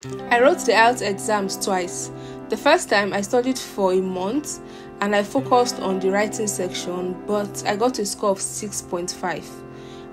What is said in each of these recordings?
I wrote the IELTS exams twice. The first time I studied for a month and I focused on the writing section, but I got a score of 6.5.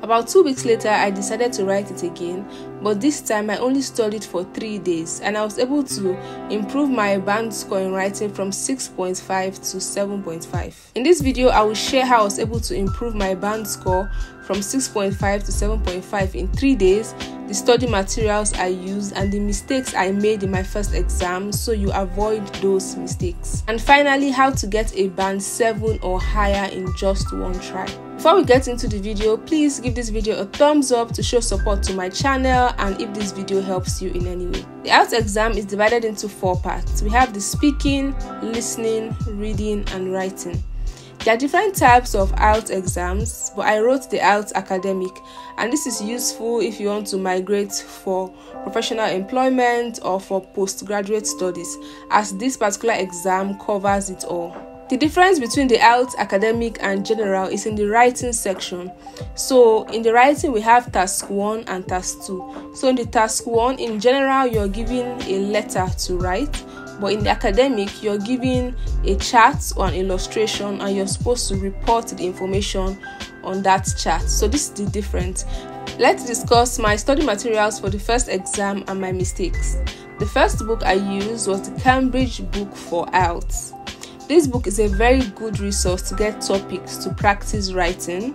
About 2 weeks later, I decided to write it again, but this time I only studied for 3 days and I was able to improve my band score in writing from 6.5 to 7.5. In this video, I will share how I was able to improve my band score from 6.5 to 7.5 in 3 days, the study materials I used, and the mistakes I made in my first exam so you avoid those mistakes. And finally, how to get a band 7 or higher in just one try. Before we get into the video, please give this video a thumbs up to show support to my channel and if this video helps you in any way. The IELTS exam is divided into 4 parts. We have the speaking, listening, reading, and writing. There are different types of IELTS exams, but I wrote the IELTS academic, and this is useful if you want to migrate for professional employment or for postgraduate studies, as this particular exam covers it all. The difference between the IELTS academic and general is in the writing section. So in the writing, we have task 1 and task 2. So in the task 1, in general, you're given a letter to write, but in the academic, you're given a chart or an illustration and you're supposed to report the information on that chart. So this is the difference. Let's discuss my study materials for the first exam and my mistakes. The first book I used was the Cambridge book for IELTS. This book is a very good resource to get topics to practice writing,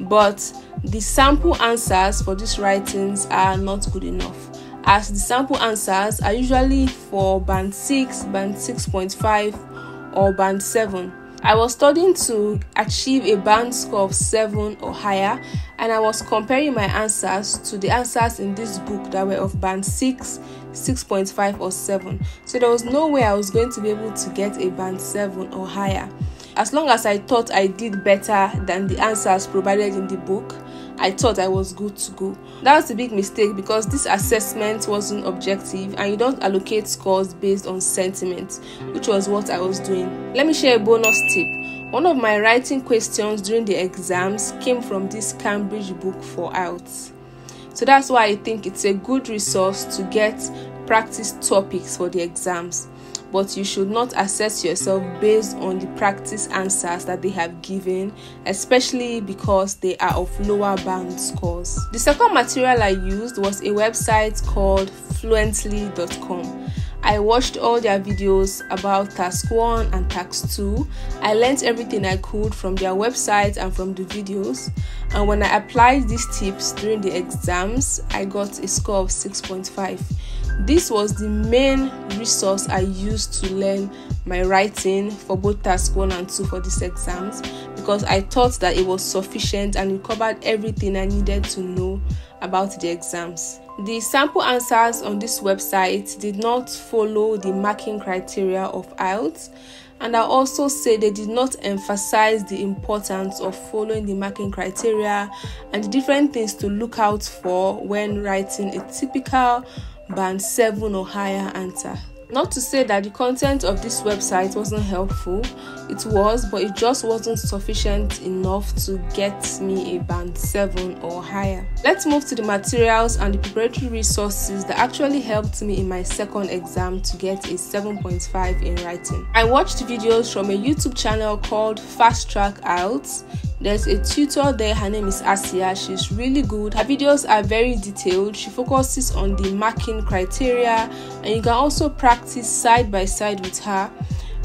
but the sample answers for these writings are not good enough, as the sample answers are usually for band 6, band 6.5 or band 7. I was studying to achieve a band score of 7 or higher, and I was comparing my answers to the answers in this book that were of band 6, 6.5 or 7. So there was no way I was going to be able to get a band 7 or higher. As long as I thought I did better than the answers provided in the book, I thought I was good to go. That was a big mistake because this assessment wasn't objective and you don't allocate scores based on sentiment, which was what I was doing. Let me share a bonus tip. One of my writing questions during the exams came from this Cambridge book for IELTS. So that's why I think it's a good resource to get practice topics for the exams. But you should not assess yourself based on the practice answers that they have given, especially because they are of lower band scores. The second material I used was a website called fluentlycom. I watched all their videos about task 1 and task 2. I learned everything I could from their website and from the videos. And when I applied these tips during the exams, I got a score of 6.5. This was the main resource I used to learn my writing for both task 1 and 2 for these exams, because I thought that it was sufficient and it covered everything I needed to know about the exams. The sample answers on this website did not follow the marking criteria of IELTS, and I also say they did not emphasize the importance of following the marking criteria and the different things to look out for when writing a typical band 7 or higher answer. Not to say that the content of this website wasn't helpful, it was, but it just wasn't sufficient enough to get me a band 7 or higher. Let's move to the materials and the preparatory resources that actually helped me in my second exam to get a 7.5 in writing. I watched videos from a YouTube channel called Fast Track IELTS. There's a tutor there, her name is Asia. She's really good. Her videos are very detailed. She focuses on the marking criteria, and you can also practice side by side with her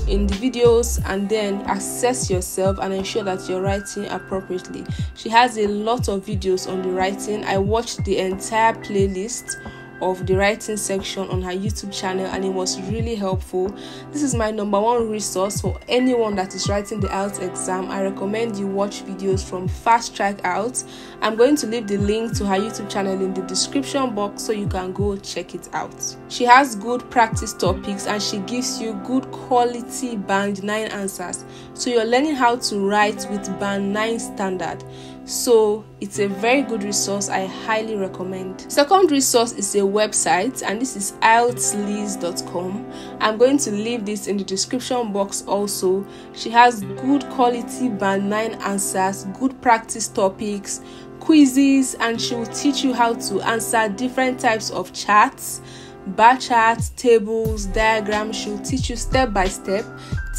in the videos and then assess yourself and ensure that you're writing appropriately. She has a lot of videos on the writing. I watched the entire playlist of the writing section on her YouTube channel and it was really helpful. This is my #1 resource for anyone that is writing the IELTS exam. I recommend you watch videos from Fast Track IELTS. I'm going to leave the link to her YouTube channel in the description box so you can go check it out. She has good practice topics and she gives you good quality band 9 answers, so you're learning how to write with band 9 standard. So it's a very good resource. I highly recommend. Second resource is a website, and this is IELTSLease.com. I'm going to leave this in the description box also. She has good quality band 9 answers, good practice topics, quizzes, and she will teach you how to answer different types of charts, bar charts, tables, diagrams should teach you step by step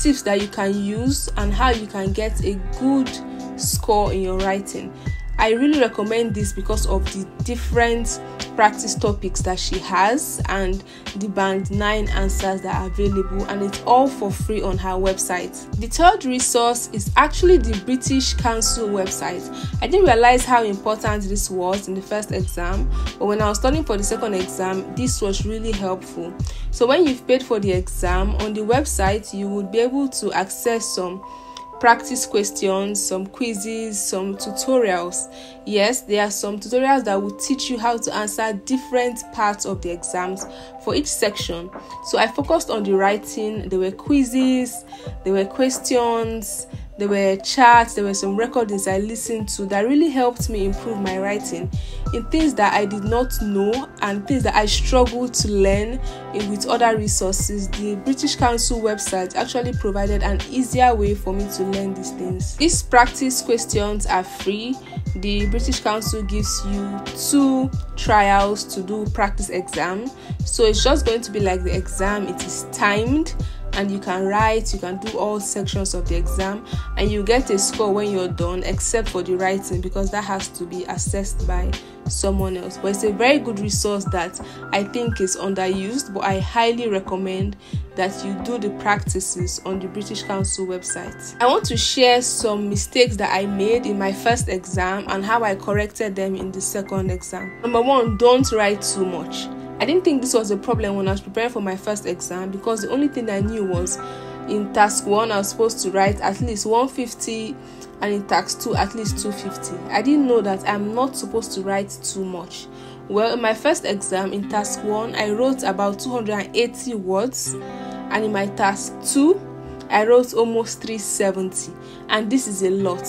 tips that you can use and how you can get a good score in your writing. I really recommend this because of the different practice topics that she has and the band 9 answers that are available, and it's all for free on her website. The third resource is actually the British Council website. I didn't realize how important this was in the first exam, but when I was studying for the second exam, this was really helpful. So when you've paid for the exam, on the website you would be able to access some practice questions, some quizzes, some tutorials. Yes, there are some tutorials that will teach you how to answer different parts of the exams for each section. So I focused on the writing. There were quizzes, there were questions, there were charts, there were some recordings I listened to that really helped me improve my writing in things that I did not know and things that I struggled to learn with other resources. The British Council website actually provided an easier way for me to learn these things. These practice questions are free. The British Council gives you 2 trials to do practice exam, so it's just going to be like the exam. It is timed and you can write, you can do all sections of the exam, and you get a score when you're done, except for the writing because that has to be assessed by someone else. But it's a very good resource that I think is underused, but I highly recommend that you do the practices on the British Council website. I want to share some mistakes that I made in my first exam and how I corrected them in the second exam. Number 1, don't write too much. I didn't think this was a problem when I was preparing for my first exam because the only thing I knew was in task 1 I was supposed to write at least 150 and in task 2 at least 250. I didn't know that I'm not supposed to write too much. Well, in my first exam in task 1 I wrote about 280 words, and in my task 2 I wrote almost 370, and this is a lot.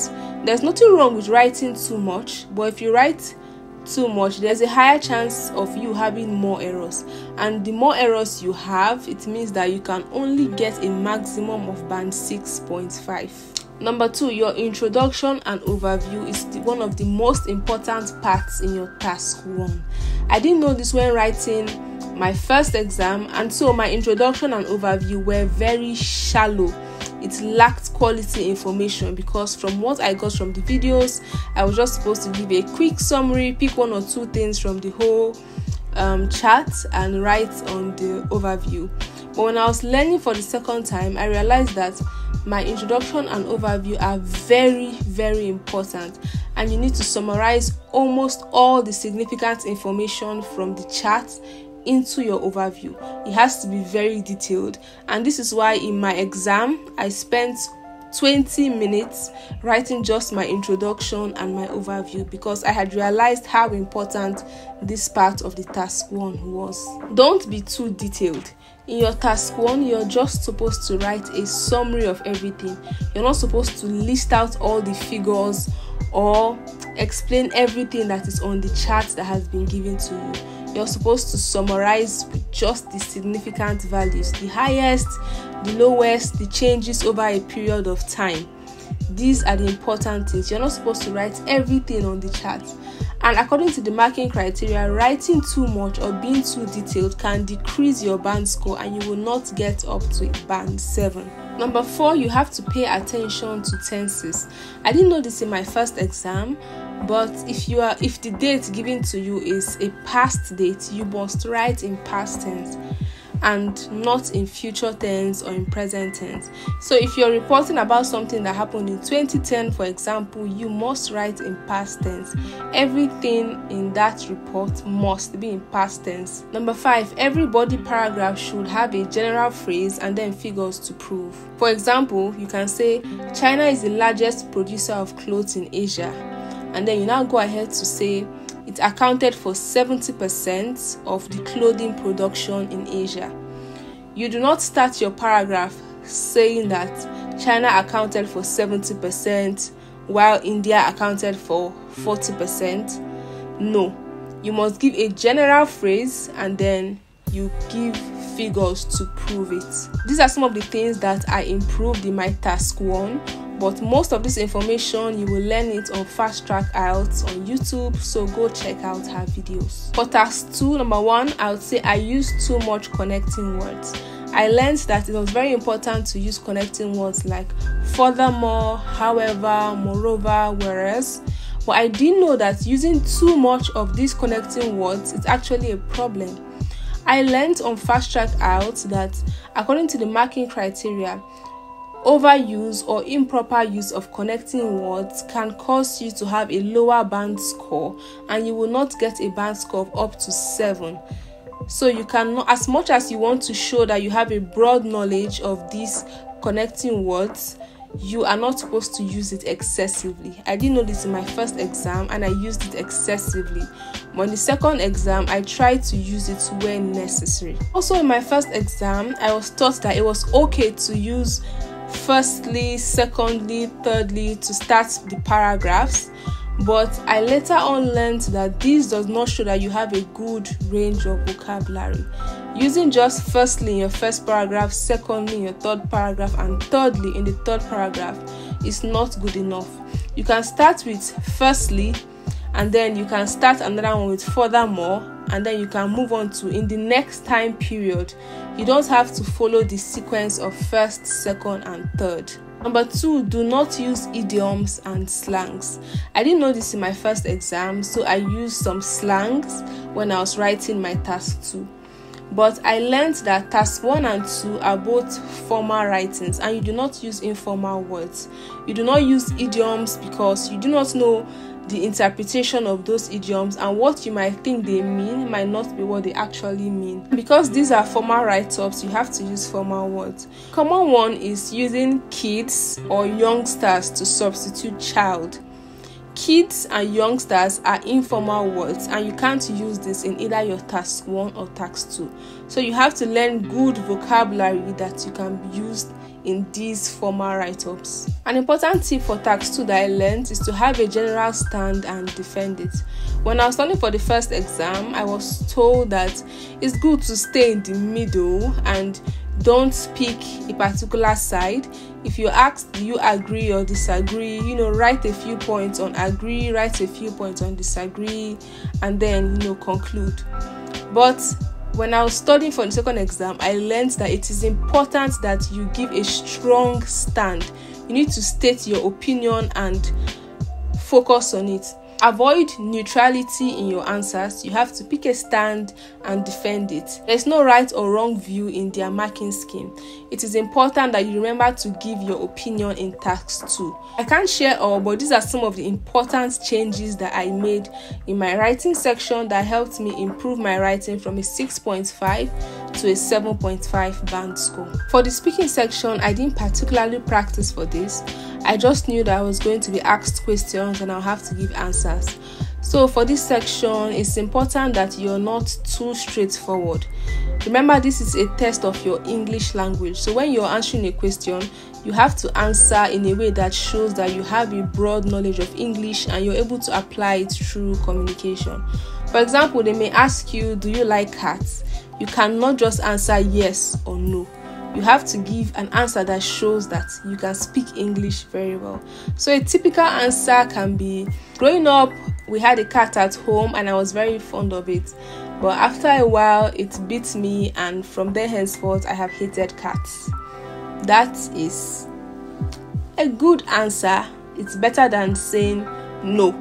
There's nothing wrong with writing too much, but if you write too much, there's a higher chance of you having more errors, and the more errors you have, it means that you can only get a maximum of band 6.5. Number 2, your introduction and overview is one of the most important parts in your task 1. I didn't know this when writing my first exam, and so my introduction and overview were very shallow. It lacked quality information because from what I got from the videos, I was just supposed to give a quick summary, pick 1 or 2 things from the whole chart and write on the overview. But when I was learning for the second time, I realized that my introduction and overview are very, very important, and you need to summarize almost all the significant information from the chart into your overview. It has to be very detailed, and this is why in my exam I spent 20 minutes writing just my introduction and my overview because I had realized how important this part of the task 1 was. Don't be too detailed. In your task 1, you're just supposed to write a summary of everything. You're not supposed to list out all the figures or explain everything that is on the chart that has been given to you. You're supposed to summarize with just the significant values, the highest, the lowest, the changes over a period of time. These are the important things. You're not supposed to write everything on the chart. And according to the marking criteria, writing too much or being too detailed can decrease your band score and you will not get up to band 7. Number 4, you have to pay attention to tenses. I didn't know this in my first exam, but if the date given to you is a past date, you must write in past tense and not in future tense or in present tense. So if you're reporting about something that happened in 2010, for example, you must write in past tense. Everything in that report must be in past tense. Number 5, every body paragraph should have a general phrase and then figures to prove. For example, you can say China is the largest producer of clothes in Asia, and then you now go ahead to say it accounted for 70% of the clothing production in Asia. You do not start your paragraph saying that China accounted for 70% while India accounted for 40%. No, you must give a general phrase and then you give figures to prove it. These are some of the things that I improved in my task 1, but most of this information you will learn it on Fast Track IELTS on YouTube, so go check out her videos. For task 2, number 1, I would say I used too much connecting words. I learned that it was very important to use connecting words like furthermore, however, moreover, whereas. But I didn't know that using too much of these connecting words is actually a problem. I learned on Fast Track IELTS that according to the marking criteria, overuse or improper use of connecting words can cause you to have a lower band score, and you will not get a band score of up to 7. So you cannot, as much as you want to show that you have a broad knowledge of these connecting words, you are not supposed to use it excessively. I didn't know this in my first exam and I used it excessively. But in the second exam, I tried to use it where necessary. Also in my first exam, I was taught that it was okay to use firstly, secondly, thirdly to start the paragraphs. But I later on learned that this does not show that you have a good range of vocabulary. Using just firstly in your first paragraph, secondly in your third paragraph, and thirdly in the third paragraph is not good enough. You can start with firstly, and then you can start another one with furthermore, and then you can move on to in the next time period. You don't have to follow the sequence of first, second, and third. Number 2, do not use idioms and slangs. I didn't know this in my first exam, so I used some slangs when I was writing my task 2. But I learned that task 1 and 2 are both formal writings, and you do not use informal words. You do not use idioms because you do not know the interpretation of those idioms, and what you might think they mean might not be what they actually mean. Because these are formal write-ups, you have to use formal words. Common one is using kids or youngsters to substitute child. Kids and youngsters are informal words, and you can't use this in either your task 1 or task 2. So you have to learn good vocabulary that you can be used in these formal write-ups. An important tip for task 2 that I learned is to have a general stand and defend it. When I was studying for the first exam, I was told that it's good to stay in the middle and don't pick a particular side. If you're asked, do you agree or disagree, write a few points on agree, write a few points on disagree, and then, conclude. But when I was studying for the second exam, I learned that it is important that you give a strong stand. You need to state your opinion and focus on it. Avoid neutrality in your answers. You have to pick a stand and defend it. There's no right or wrong view in their marking scheme. It is important that you remember to give your opinion in task 2. I can't share all, but these are some of the important changes that I made in my writing section that helped me improve my writing from a 6.5 to a 7.5 band score. For the speaking section, I didn't particularly practice for this. I just knew that I was going to be asked questions and I'll have to give answers. So for this section, it's important that you're not too straightforward. Remember, this is a test of your English language. So when you're answering a question, you have to answer in a way that shows that you have a broad knowledge of English and you're able to apply it through communication. For example, they may ask you, do you like cats? You cannot just answer yes or no. You have to give an answer that shows that you can speak English very well. So a typical answer can be, growing up, we had a cat at home and I was very fond of it. But after a while, it bit me, and from there henceforth, I have hated cats. That is a good answer. It's better than saying no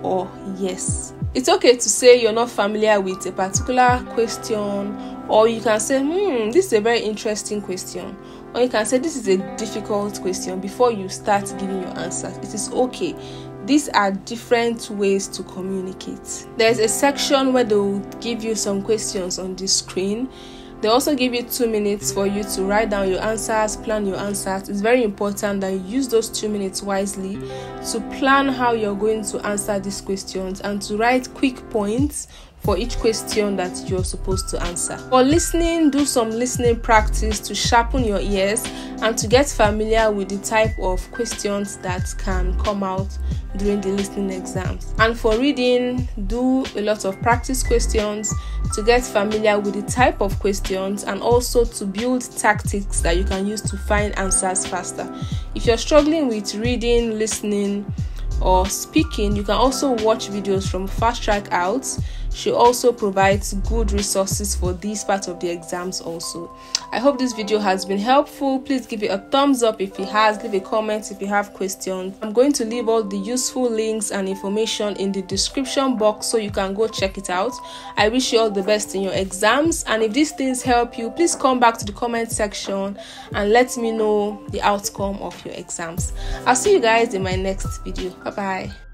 or yes. It's okay to say you're not familiar with a particular question, or you can say, this is a very interesting question, or you can say this is a difficult question before you start giving your answers. It is okay. These are different ways to communicate. There's a section where they'll give you some questions on the screen. They also give you 2 minutes for you to write down your answers, plan your answers. It's very important that you use those 2 minutes wisely to plan how you're going to answer these questions and to write quick points for each question that you're supposed to answer. For listening, do some listening practice to sharpen your ears and to get familiar with the type of questions that can come out during the listening exams. And for reading, do a lot of practice questions to get familiar with the type of questions and also to build tactics that you can use to find answers faster. If you're struggling with reading, listening, or speaking, you can also watch videos from Fast Track IELTS. She also provides good resources for this part of the exams also. I hope this video has been helpful. Please give it a thumbs up if it has. Leave a comment if you have questions. I'm going to leave all the useful links and information in the description box so you can go check it out. I wish you all the best in your exams, and if these things help you, please come back to the comment section and let me know the outcome of your exams. I'll see you guys in my next video. Bye bye.